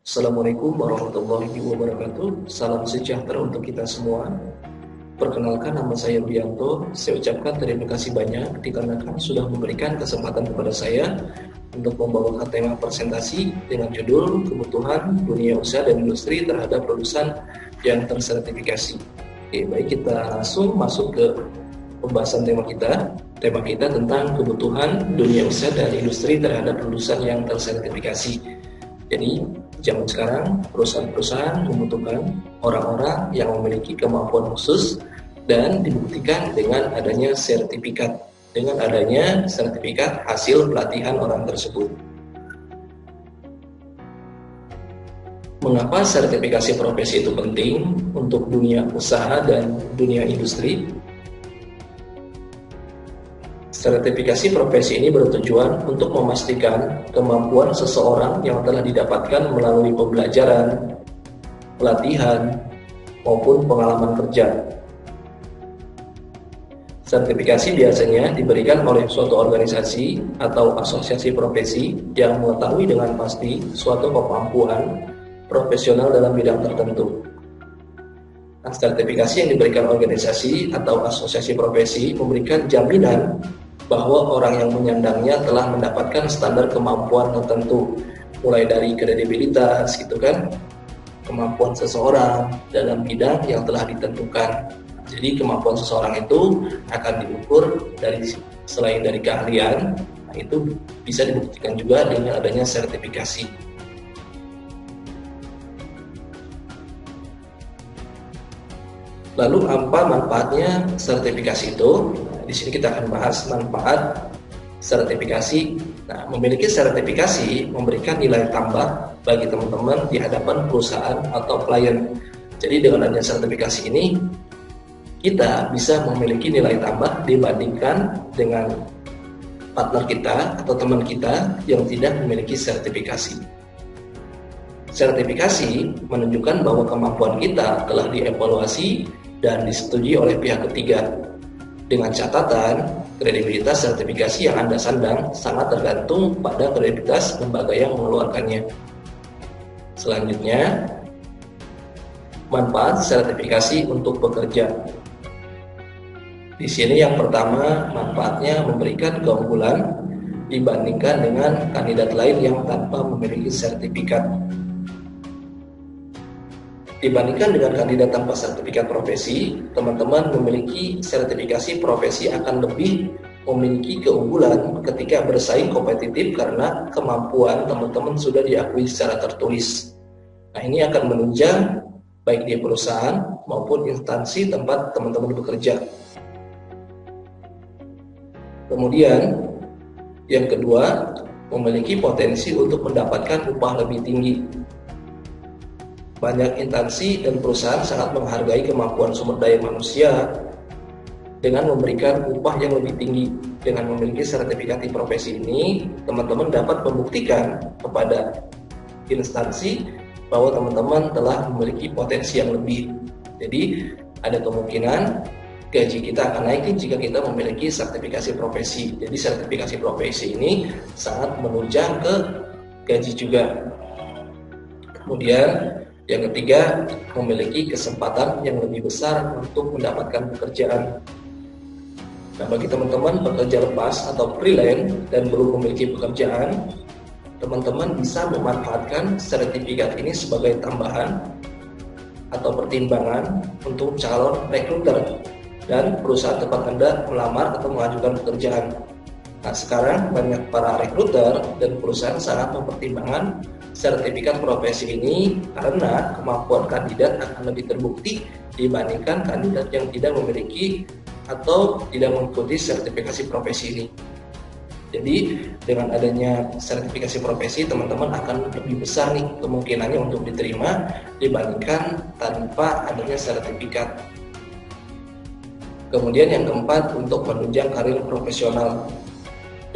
Assalamualaikum warahmatullahi wabarakatuh. Salam sejahtera untuk kita semua. Perkenalkan, nama saya Bianto. Saya ucapkan terima kasih banyak dikarenakan sudah memberikan kesempatan kepada saya untuk membawakan tema presentasi dengan judul Kebutuhan Dunia Usaha dan Industri terhadap Lulusan yang Tersertifikasi. Oke, baik, kita langsung masuk ke pembahasan tema kita. Tema kita tentang kebutuhan dunia usaha dan industri terhadap lulusan yang tersertifikasi. Jadi, zaman sekarang perusahaan-perusahaan membutuhkan orang-orang yang memiliki kemampuan khusus dan dibuktikan dengan adanya sertifikat. Dengan adanya sertifikat hasil pelatihan orang tersebut. Mengapa sertifikasi profesi itu penting untuk dunia usaha dan dunia industri? Sertifikasi profesi ini bertujuan untuk memastikan kemampuan seseorang yang telah didapatkan melalui pembelajaran, pelatihan, maupun pengalaman kerja. Sertifikasi biasanya diberikan oleh suatu organisasi atau asosiasi profesi yang mengetahui dengan pasti suatu kemampuan profesional dalam bidang tertentu. Nah, sertifikasi yang diberikan organisasi atau asosiasi profesi memberikan jaminan bahwa orang yang menyandangnya telah mendapatkan standar kemampuan tertentu, mulai dari kredibilitas gitu kan, kemampuan seseorang dalam bidang yang telah ditentukan. Jadi kemampuan seseorang itu akan diukur selain dari keahlian, nah itu bisa dibuktikan juga dengan adanya sertifikasi. Lalu apa manfaatnya sertifikasi itu? Di sini kita akan bahas manfaat sertifikasi. Nah, memiliki sertifikasi memberikan nilai tambah bagi teman-teman di hadapan perusahaan atau klien. Jadi dengan adanya sertifikasi ini, kita bisa memiliki nilai tambah dibandingkan dengan partner kita atau teman kita yang tidak memiliki sertifikasi. Sertifikasi menunjukkan bahwa kemampuan kita telah dievaluasi dan disetujui oleh pihak ketiga. Dengan catatan, kredibilitas sertifikasi yang Anda sandang sangat tergantung pada kredibilitas lembaga yang mengeluarkannya. Selanjutnya, manfaat sertifikasi untuk pekerja. Di sini yang pertama, manfaatnya memberikan keunggulan dibandingkan dengan kandidat lain yang tanpa memiliki sertifikat. Dibandingkan dengan kandidat tanpa sertifikat profesi, teman-teman memiliki sertifikasi profesi akan lebih memiliki keunggulan ketika bersaing kompetitif karena kemampuan teman-teman sudah diakui secara tertulis. Nah, ini akan menunjang baik di perusahaan maupun instansi tempat teman-teman bekerja. Kemudian, yang kedua, memiliki potensi untuk mendapatkan upah lebih tinggi. Banyak instansi dan perusahaan sangat menghargai kemampuan sumber daya manusia dengan memberikan upah yang lebih tinggi. Dengan memiliki sertifikat di profesi ini, teman-teman dapat membuktikan kepada instansi bahwa teman-teman telah memiliki potensi yang lebih. Jadi, ada kemungkinan gaji kita akan naik jika kita memiliki sertifikasi profesi. Jadi, sertifikasi profesi ini sangat menunjang ke gaji juga. Kemudian, yang ketiga, memiliki kesempatan yang lebih besar untuk mendapatkan pekerjaan. Nah, bagi teman-teman pekerja lepas atau freelance dan belum memiliki pekerjaan, teman-teman bisa memanfaatkan sertifikat ini sebagai tambahan atau pertimbangan untuk calon rekruter dan perusahaan tempat Anda melamar atau mengajukan pekerjaan. Nah, sekarang banyak para rekruter dan perusahaan sangat mempertimbangkan sertifikat profesi ini karena kemampuan kandidat akan lebih terbukti dibandingkan kandidat yang tidak memiliki atau tidak mengikuti sertifikasi profesi ini. Jadi dengan adanya sertifikasi profesi, teman-teman akan lebih besar nih kemungkinannya untuk diterima dibandingkan tanpa adanya sertifikat. Kemudian yang keempat, untuk menunjang karir profesional.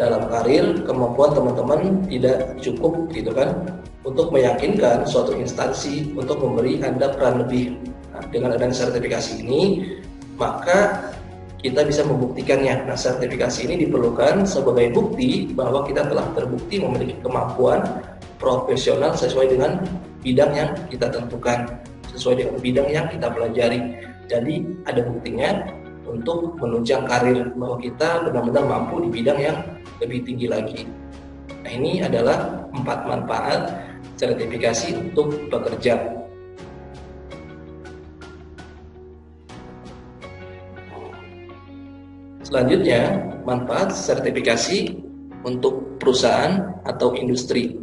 Dalam karir, kemampuan teman-teman tidak cukup gitu kan untuk meyakinkan suatu instansi untuk memberi Anda peran lebih. Nah, dengan adanya sertifikasi ini, maka kita bisa membuktikannya. Nah, sertifikasi ini diperlukan sebagai bukti bahwa kita telah terbukti memiliki kemampuan profesional sesuai dengan bidang yang kita tentukan, sesuai dengan bidang yang kita pelajari. Jadi ada buktinya untuk menunjang karir, bahwa kita benar-benar mampu di bidang yang lebih tinggi lagi. Nah, ini adalah 4 manfaat sertifikasi untuk bekerja. Selanjutnya, manfaat sertifikasi untuk perusahaan atau industri.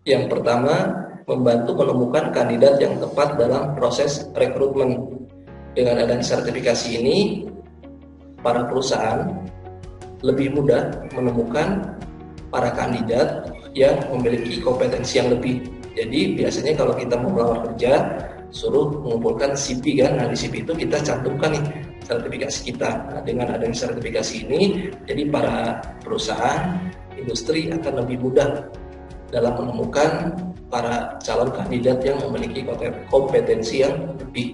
Yang pertama, membantu menemukan kandidat yang tepat dalam proses rekrutmen. Dengan adanya sertifikasi ini, para perusahaan lebih mudah menemukan para kandidat yang memiliki kompetensi yang lebih. Jadi biasanya kalau kita mau melamar kerja, suruh mengumpulkan CV kan. Nah, di CV itu kita cantumkan nih sertifikasi kita. Nah, dengan adanya sertifikasi ini, jadi para perusahaan, industri akan lebih mudah dalam menemukan para calon kandidat yang memiliki kompetensi yang lebih.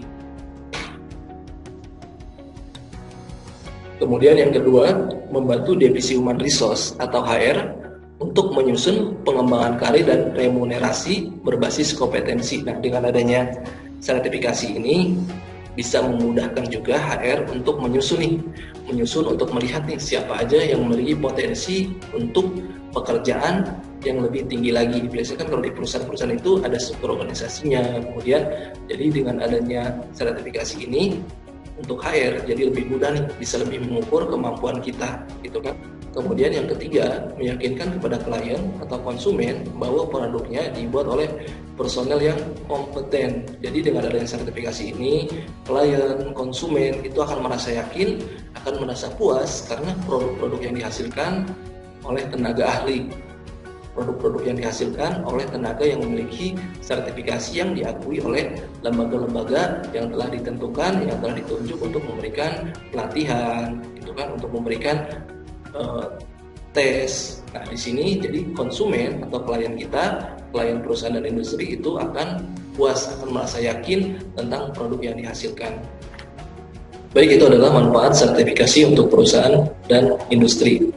Kemudian yang kedua, membantu divisi Human Resource atau HR untuk menyusun pengembangan karir dan remunerasi berbasis kompetensi. Nah, dengan adanya sertifikasi ini bisa memudahkan juga HR untuk menyusun untuk melihat nih siapa aja yang memiliki potensi untuk pekerjaan yang lebih tinggi lagi. Biasanya kan kalau di perusahaan-perusahaan itu ada struktur organisasinya, kemudian jadi dengan adanya sertifikasi ini untuk HR jadi lebih mudah nih, bisa lebih mengukur kemampuan kita gitu kan. Kemudian yang ketiga, meyakinkan kepada klien atau konsumen bahwa produknya dibuat oleh personel yang kompeten. Jadi dengan adanya sertifikasi ini, klien, konsumen itu akan merasa yakin, akan merasa puas karena produk-produk yang dihasilkan oleh tenaga ahli, produk-produk yang dihasilkan oleh tenaga yang memiliki sertifikasi yang diakui oleh lembaga-lembaga yang telah ditentukan, yang telah ditunjuk untuk memberikan pelatihan, gitu kan, untuk memberikan tes. Nah, di sini jadi konsumen atau klien kita, klien perusahaan dan industri itu akan puas, akan merasa yakin tentang produk yang dihasilkan. Baik, itu adalah manfaat sertifikasi untuk perusahaan dan industri.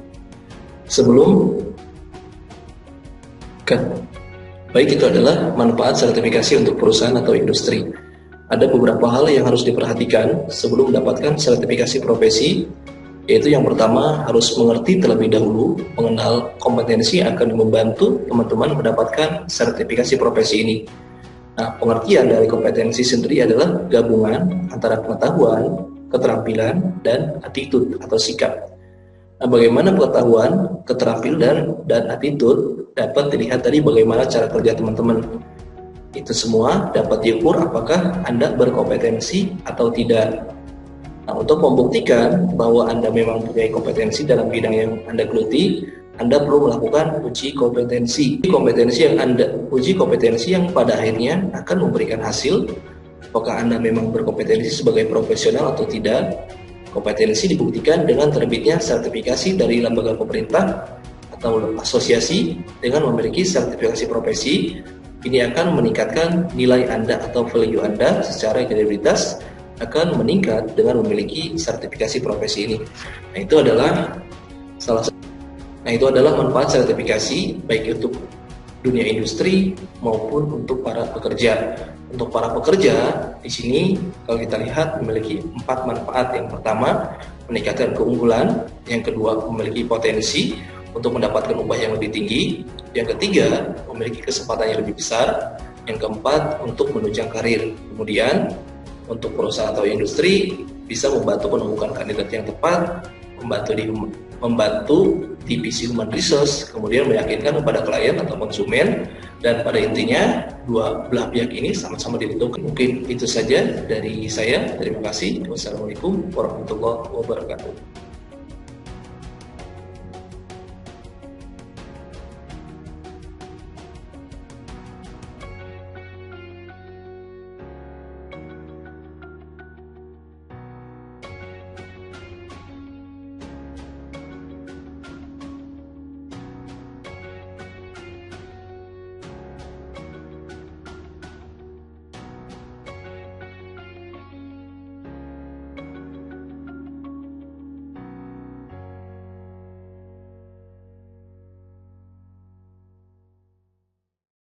Baik, itu adalah manfaat sertifikasi untuk perusahaan atau industri. Ada beberapa hal yang harus diperhatikan sebelum mendapatkan sertifikasi profesi, yaitu yang pertama, harus mengerti terlebih dahulu mengenal kompetensi yang akan membantu teman-teman mendapatkan sertifikasi profesi ini. Nah, pengertian dari kompetensi sendiri adalah gabungan antara pengetahuan, keterampilan, dan attitude atau sikap. Nah, bagaimana pengetahuan, keterampilan, dan attitude dapat dilihat dari bagaimana cara kerja teman-teman. Itu semua dapat diukur apakah Anda berkompetensi atau tidak. Nah, untuk membuktikan bahwa Anda memang punya kompetensi dalam bidang yang Anda geluti, Anda perlu melakukan uji kompetensi. Uji kompetensi yang pada akhirnya akan memberikan hasil apakah Anda memang berkompetensi sebagai profesional atau tidak. Kompetensi dibuktikan dengan terbitnya sertifikasi dari lembaga pemerintah atau asosiasi dengan memiliki sertifikasi profesi. Ini akan meningkatkan nilai Anda atau value Anda secara kredibilitas akan meningkat dengan memiliki sertifikasi profesi ini. Nah, itu adalah manfaat sertifikasi baik untuk dunia industri maupun untuk para pekerja. Untuk para pekerja di sini kalau kita lihat memiliki 4 manfaat. Yang pertama, meningkatkan keunggulan. Yang kedua, memiliki potensi untuk mendapatkan upah yang lebih tinggi. Yang ketiga, memiliki kesempatan yang lebih besar. Yang keempat, untuk menunjang karir. Kemudian untuk perusahaan atau industri bisa membantu menemukan kandidat yang tepat, membantu divisi Human Resource, kemudian meyakinkan kepada klien atau konsumen, dan pada intinya dua belah pihak ini sama-sama diuntungkan. Mungkin itu saja dari saya. Terima kasih. Wassalamualaikum warahmatullahi wabarakatuh.